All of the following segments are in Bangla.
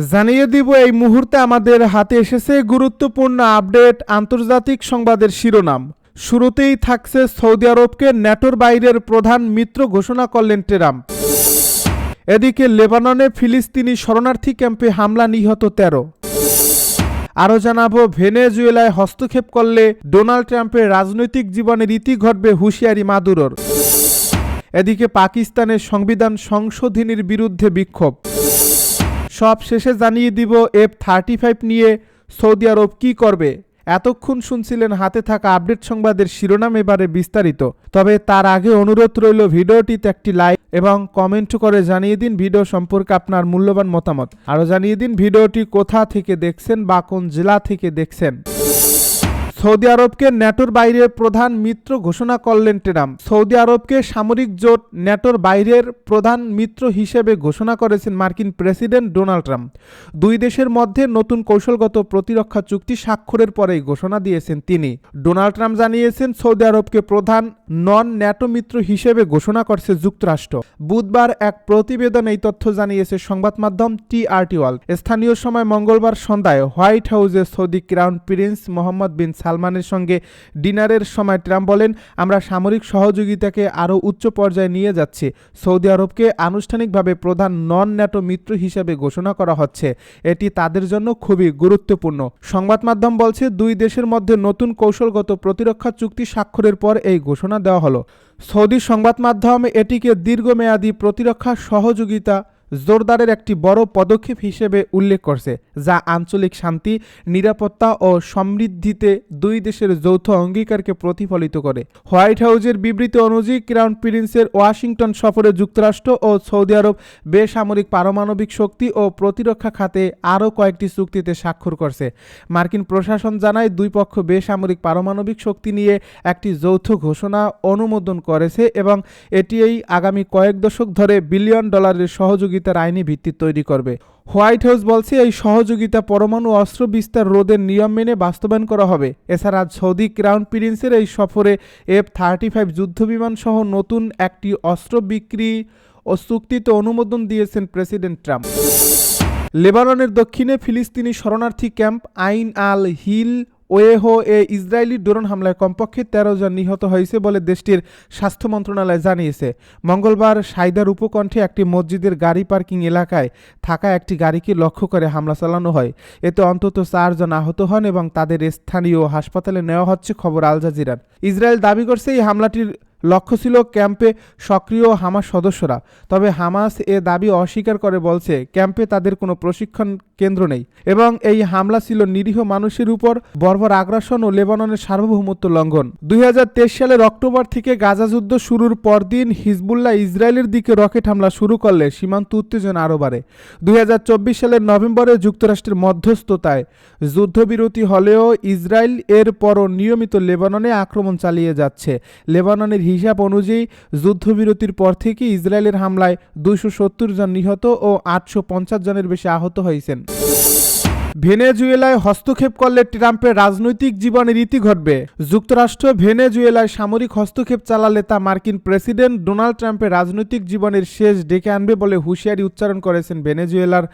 জানিয়ে দিব এই মুহূর্তে আমাদের হাতে এসেছে গুরুত্বপূর্ণ আপডেট আন্তর্জাতিক সংবাদের শিরোনাম। শুরুতেই থাকছে সৌদি আরবকে ন্যাটোর বাইরের প্রধান মিত্র ঘোষণা করলেন ট্রাম্প। এদিকে লেবাননে ফিলিস্তিনি শরণার্থী ক্যাম্পে হামলা, নিহত 13। আরও জানাবো ভেনেজুয়েলায় হস্তক্ষেপ করলে ডোনাল্ড ট্রাম্পের রাজনৈতিক জীবনের ইতি ঘটবে, হুঁশিয়ারি মাদুরোর। এদিকে পাকিস্তানের সংবিধান সংশোধনীর বিরুদ্ধে বিক্ষোভ। সব শেষে জানিয়ে দিব F-35 নিয়ে সৌদি আরব কি করবে। এতক্ষণ শুনছিলেন হাতে থাকা আপডেট সংবাদের শিরোনাম, এবারে বিস্তারিত। তবে তার আগে অনুরোধ রইল ভিডিওটিতে একটি লাইক এবং কমেন্ট করে জানিয়ে দিন ভিডিও সম্পর্কে আপনার মূল্যবান মতামত। আরও জানিয়ে দিন ভিডিওটি কোথা থেকে দেখছেন বা কোন জেলা থেকে দেখছেন। সৌদি আরবকে ন্যাটোর বাইরের প্রধান মিত্র ঘোষণা করলেন ট্রাম্প। সৌদি আরবকে সামরিক জোট ন্যাটোর বাইরের প্রধান মিত্র হিসেবে ঘোষণা করেছেন মার্কিন প্রেসিডেন্ট ডোনাল্ড ট্রাম্প। দুই দেশের মধ্যে নতুন কৌশলগত প্রতিরক্ষা চুক্তি স্বাক্ষরের পরেই ঘোষণা দিয়েছেন তিনি। ডোনাল্ড ট্রাম্প জানিয়েছেন সৌদি আরবকে প্রধান নন ন্যাটো মিত্র হিসেবে ঘোষণা করছে যুক্তরাষ্ট্র। বুধবার এক প্রতিবেদন এই তথ্য জানিয়েছে সংবাদ মাধ্যম TRT ওয়ার্ল্ড। স্থানীয় সময় মঙ্গলবার সন্ধ্যায় হোয়াইট হাউসে সৌদি ক্রাউন প্রিন্স মোহাম্মদ বিন সালমানের সঙ্গে ডিনারের সময় ট্রাম্প বলেন, আমরা সামরিক সহযোগিতাকে আরও উচ্চ পর্যায়ে নিয়ে যাচ্ছি। সৌদি আরবকে আনুষ্ঠানিকভাবে প্রধান নন ন্যাটো মিত্র হিসেবে ঘোষণা করা হচ্ছে। এটি তাদের জন্য খুবই গুরুত্বপূর্ণ। সংবাদ মাধ্যম বলছে, দুই দেশের মধ্যে নতুন কৌশলগত প্রতিরক্ষা চুক্তি স্বাক্ষরের পর এই ঘোষণা দেওয়া হলো। সৌদি সংবাদ মাধ্যম এটিকে দীর্ঘমেয়াদী প্রতিরক্ষা সহযোগিতা জোরদারের একটি বড় পদক্ষেপ হিসেবে উল্লেখ করছে, যা আঞ্চলিক শান্তি, নিরাপত্তা ও সমৃদ্ধিতে দুই দেশের যৌথ অঙ্গীকারকে প্রতিফলিত করে। হোয়াইট হাউসের বিবৃতি অনুযায়ী ক্রাউন প্রিন্সের ওয়াশিংটন সফরে যুক্তরাষ্ট্র ও সৌদি আরব বেসামরিক পারমাণবিক শক্তি ও প্রতিরক্ষা খাতে আরও কয়েকটি চুক্তিতে স্বাক্ষর করছে। মার্কিন প্রশাসন জানায়, দুই পক্ষ বেসামরিক পারমাণবিক শক্তি নিয়ে একটি যৌথ ঘোষণা অনুমোদন করেছে এবং এটি এই আগামী কয়েক দশক ধরে বিলিয়ন ডলারের সহযোগিতার আইনি ভিত্তি তৈরি করবে। হোয়াইট হাউস বলছে, এই সহযোগিতা পরমাণু অস্ত্র বিস্তার রোধের নিয়ম মেনে বাস্তবায়ন করা হবে। এছাড়া সৌদি ক্রাউন প্রিন্সের এই সফরে F-35 যুদ্ধবিমান সহ নতুন একটি অস্ত্র বিক্রি ও চুক্তিতে অনুমোদন দিয়েছেন প্রেসিডেন্ট ট্রাম্প। লেবাননের দক্ষিণে ফিলিস্তিনি শরণার্থী ক্যাম্প আইন আল হিল ওয়েহো ইসরায়েলি ড্রোন হামলায় কমপক্ষে 13 জন নিহত হয়েছে বলে দেশটির স্বাস্থ্য মন্ত্রণালয় জানিয়েছে। মঙ্গলবার সাইদার উপকণ্ঠে একটি মসজিদের গাড়ি পার্কিং এলাকায় থাকা একটি গাড়িকে লক্ষ্য করে হামলা চালানো হয়। এতে অন্তত 4 জন আহত হন এবং তাদের স্থানীয় হাসপাতালে নেওয়া হচ্ছে, খবর আল জাজিরার। ইসরায়েল দাবি করছে এই হামলাটির লক্ষ্য ছিল ক্যাম্পে সক্রিয় হামাস সদস্যরা। তবে হামাস এ দাবি অস্বীকার করে বলছে, ক্যাম্পে তাদের কোনো প্রশিক্ষণ কেন্দ্র নেই এবং এই হামলা ছিল নিরীহ মানুষের উপর বর্বর আগ্রাসন ও লেবাননের সার্বভৌমত্ব লঙ্ঘন। 2023 সালের অক্টোবর থেকে গাজা যুদ্ধ শুরুর পরদিন হিজবুল্লাহ ইসরায়েলের দিকে রকেট হামলা শুরু করলে সীমান্ত উত্তেজনা আরও বাড়ে। 2024 সালের নভেম্বরে যুক্তরাষ্ট্রের মধ্যস্থতায় যুদ্ধবিরতি হলেও ইসরায়েল এর পরও নিয়মিত লেবাননে আক্রমণ চালিয়ে যাচ্ছে। লেবাননের হিসাব অনুযায়ী যুদ্ধবিরতির পর থেকে ইসরায়েলের হামলায় 270 জন নিহত ও 850 জনের বেশি আহত হয়েছেন। ভেনেজুয়েলায় হস্তক্ষেপ করলে ট্রাম্পের রাজনৈতিক জীবনের ইতি ঘটবে। যুক্তরাষ্ট্র ভেনেজুয়েলায় সামরিক হস্তক্ষেপ চালালে তা মার্কিন প্রেসিডেন্ট ডোনাল্ড ট্রাম্পের রাজনৈতিক জীবনের শেষ ডেকে আনবে বলে হুঁশিয়ারি উচ্চারণ করেছেন ভেনেজুয়েলার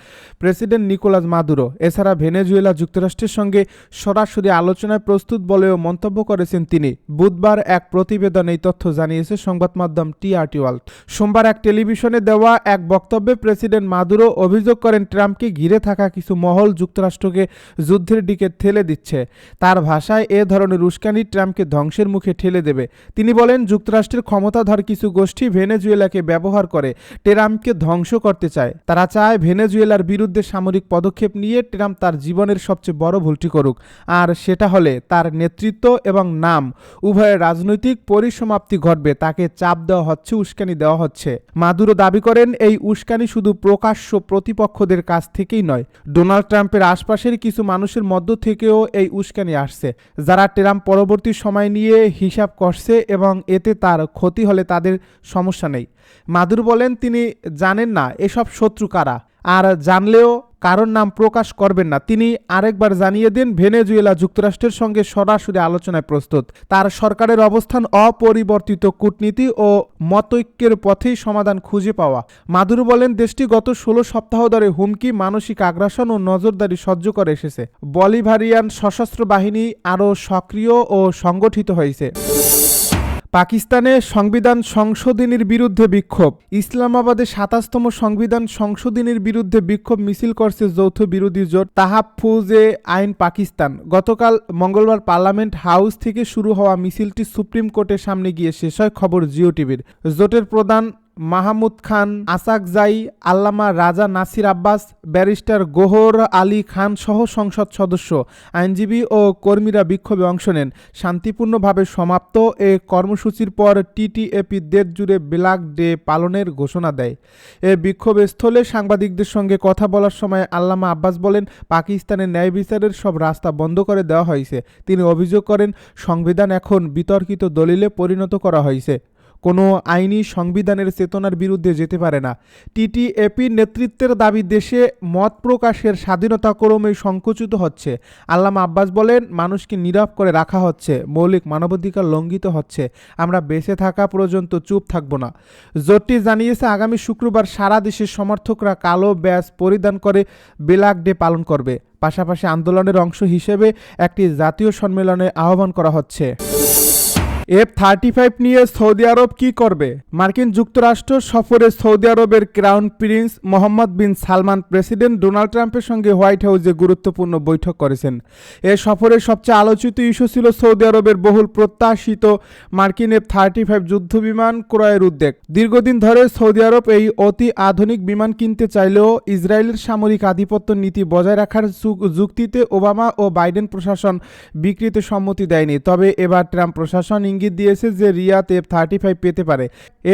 প্রেসিডেন্ট নিকোলাস মাদুরো। এছাড়া ভেনেজুয়েলা যুক্তরাষ্ট্রের সঙ্গে সরাসরি আলোচনায় প্রস্তুত বলেও মন্তব্য করেছেন তিনি। বুধবার এক প্রতিবেদন এই তথ্য জানিয়েছে সংবাদ মাধ্যম TRT ওয়ার্ল্ড। সোমবার এক টেলিভিশনে দেওয়া এক বক্তব্যে প্রেসিডেন্ট মাদুরো অভিযোগ করেন, ট্রাম্পকে ঘিরে থাকা কিছু মহল যুক্তরাষ্ট্রকে যুদ্ধের দিকে ঠেলে দিচ্ছে। তার ভাষায়, এ ধরনের উস্কানি ট্রাম্পকে ধ্বংসের মুখে ঠেলে দেবে। তিনি বলেন, যুক্তরাষ্ট্রের ক্ষমতাধর কিছু গোষ্ঠী ভেনেজুয়েলাকে ব্যবহার করে ট্রাম্পকে ধ্বংস করতে চায়। তারা চায় ভেনেজুয়েলার বিরুদ্ধে সামরিক পদক্ষেপ নিয়ে ট্রাম্প তার জীবনের সবচেয়ে বড় ভুলটি করুক, আর সেটা হলে তার নেতৃত্ব এবং নাম উভয়ের রাজনৈতিক পরিসমাপ্তি ঘটবে। তাকে চাপ দেওয়া হচ্ছে, উস্কানি দেওয়া হচ্ছে। মাদুরো দাবি করেন, এই উস্কানি শুধু প্রকাশ্য প্রতিপক্ষদের কাছ থেকেই নয়, ডোনাল্ড ট্রাম্পের আশপাশের কিছু মানুষের মধ্য থেকেও এই উস্কানি আসছে, যারা ট্রাম্প পরবর্তী সময় নিয়ে হিসাব করছে এবং এতে তার ক্ষতি হলে তাদের সমস্যা নেই। মাদুরো বলেন, তিনি জানেন না এসব শত্রু কারা, আর জানলেও কারোর নাম প্রকাশ করবেন না। তিনি আরেকবার জানিয়ে দেন ভেনেজুয়েলা যুক্তরাষ্ট্রের সঙ্গে সরাসরি আলোচনায় প্রস্তুত। তার সরকারের অবস্থান অপরিবর্তিত, কূটনীতি ও মতৈক্যের পথেই সমাধান খুঁজে পাওয়া। মাদুরো বলেন, দেশটি গত 16 সপ্তাহ ধরে হুমকি, মানসিক আগ্রাসন ও নজরদারি সহ্য করে এসেছে। বলিভারিয়ান সশস্ত্র বাহিনী আরও সক্রিয় ও সংগঠিত হয়েছে। পাকিস্তানে সংবিধান সংশোধনীর বিরুদ্ধে বিক্ষোভ। ইসলামাবাদে 27তম সংবিধান সংশোধনীর বিরুদ্ধে বিক্ষোভ মিছিল করছে যৌথ বিরোধী জোট তাহাফুজে আইন পাকিস্তান। গতকাল মঙ্গলবার পার্লামেন্ট হাউস থেকে শুরু হওয়া মিছিলটি সুপ্রিম কোর্টের সামনে গিয়ে শেষ হয়। খবর জিও টিভির। জোটের প্রধান মাহমুদ খান আসাকজাই, আল্লামা রাজা নাসির আব্বাস, ব্যারিস্টার গোহর আলী খান সহ সংসদ সদস্য, আইনজীবী ও কর্মীরা বিক্ষোভে অংশ নেন। শান্তিপূর্ণভাবে সমাপ্ত এ কর্মসূচির পর টিটিএপি দেশ জুড়ে ব্ল্যাক ডে পালনের ঘোষণা দেয়। এ বিক্ষোভ স্থলে সাংবাদিকদের সঙ্গে কথা বলার সময় আল্লামা আব্বাস বলেন, পাকিস্তানের ন্যায় বিচারের সব রাস্তা বন্ধ করে দেওয়া হয়েছে। তিনি অভিযোগ করেন, সংবিধান এখন বিতর্কিত দলিলে পরিণত করা হয়েছে। কোনো আইনি সংবিধানের চেতনার বিরুদ্ধে যেতে পারে না। টিটিএপির নেতৃত্বের দাবি, দেশে মত প্রকাশের স্বাধীনতা ক্রমেই সংকুচিত হচ্ছে। আল্লামা আব্বাস বলেন, মানুষকে নীরব করে রাখা হচ্ছে, মৌলিক মানবাধিকার লঙ্ঘিত হচ্ছে। আমরা বেঁচে থাকা পর্যন্ত চুপ থাকব না। জোটটি জানিয়েছে, আগামী শুক্রবার সারা দেশের সমর্থকরা কালো ব্যাজ পরিধান করে ব্ল্যাক ডে পালন করবে। পাশাপাশি আন্দোলনের অংশ হিসেবে একটি জাতীয় সম্মেলনের আহ্বান করা হচ্ছে। F-35 নিয়ে সৌদি আরব কি করবে? মার্কিন যুক্তরাষ্ট্র সফরে সৌদি আরবের ক্রাউন প্রিন্স মোহাম্মদ বিন সালমান প্রেসিডেন্ট ডোনাল্ড ট্রাম্পের সঙ্গে হোয়াইট হাউসে গুরুত্বপূর্ণ বৈঠক করেছেন। এ সফরের সবচেয়ে আলোচিত ইস্যু ছিল সৌদি আরবের বহুল প্রত্যাশিত মার্কিন F-35 যুদ্ধবিমান ক্রয়ের উদ্যোগ। দীর্ঘদিন ধরে সৌদি আরব এই অতি আধুনিক বিমান কিনতে চাইলেও ইসরায়েলের সামরিক আধিপত্য নীতি বজায় রাখার যুক্তিতে ওবামা ও বাইডেন প্রশাসন বিক্রিতে সম্মতি দেয়নি। তবে এবার ট্রাম্প প্রশাসন ইঙ্গিত দিয়েছে যে রিয়াদ F-35 পেতে পারে।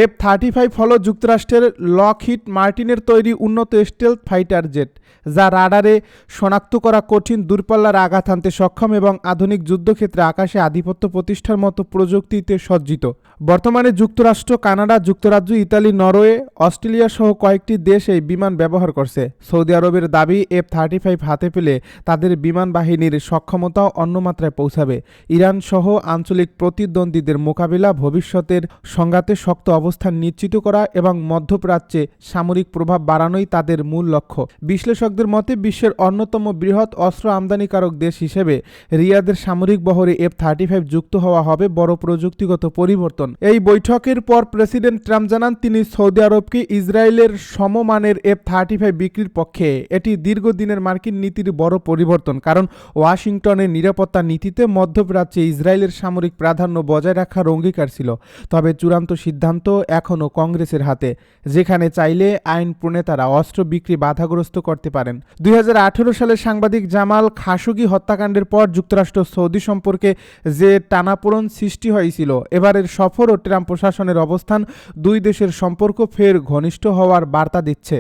F-35 হলো যুক্তরাষ্ট্রের লকহিড মার্টিনের তৈরি উন্নত স্টেলথ ফাইটার জেট, যা রাডারে শনাক্ত করা কঠিন দূরপাল্লার আঘাত হানতে সক্ষম এবং আধুনিক যুদ্ধক্ষেত্রে আকাশে আধিপত্য প্রতিষ্ঠার মতো প্রযুক্তিতে সজ্জিত। বর্তমানে যুক্তরাষ্ট্র, কানাডা, যুক্তরাজ্য, ইতালি, নরওয়ে, অস্ট্রেলিয়া সহ কয়েকটি দেশ এই বিমান ব্যবহার করছে। সৌদি আরবের দাবি, F-35 হাতে পেলে তাদের বিমান বাহিনীর সক্ষমতাও অন্য মাত্রায় পৌঁছাবে। ইরান সহ আঞ্চলিক প্রতিদ্বন্দ্বীদের মোকাবিলা, ভবিষ্যতের সংঘাতে শক্ত অবস্থান নিশ্চিত করা এবং মধ্যপ্রাচ্যে সামরিক প্রভাব বাড়ানোই তাদের মূল লক্ষ্য। বিশ্লেষকদের মতে, বিশ্বের অন্যতম বৃহৎ অস্ত্র আমদানিকারক দেশ হিসেবে রিয়াদের সামরিক বহরে F-35 যুক্ত হওয়া হবে বড় প্রযুক্তিগত পরিবর্তন। এই বৈঠকের পর প্রেসিডেন্ট ট্রাম্প জানান, তিনি সৌদি আরবকে ইসরায়েলের সমমানের F-35 বিক্রির পক্ষে। এটি দীর্ঘদিনের মার্কিন নীতির বড় পরিবর্তন, কারণ ওয়াশিংটনের নিরাপত্তা নীতিতে মধ্যপ্রাচ্যে ইসরায়েলের সামরিক প্রাধান্য বজায় রাখার অঙ্গীকার ছিল। তবে চূড়ান্ত সিদ্ধান্ত এখনও কংগ্রেসের হাতে, যেখানে চাইলে আইন প্রণেতারা অস্ত্র বিক্রি বাধাগ্রস্ত করতে পারেন। 2018 সালে সাংবাদিক জামাল খাশোগি হত্যাকাণ্ডের পর যুক্তরাষ্ট্র সৌদি সম্পর্কে যে টানাপোড়েন সৃষ্টি হয়েছিল, এবারের সফর ও ট্রাম্প প্রশাসনের অবস্থান দুই দেশের সম্পর্ক ফের ঘনিষ্ঠ হওয়ার বার্তা দিচ্ছে।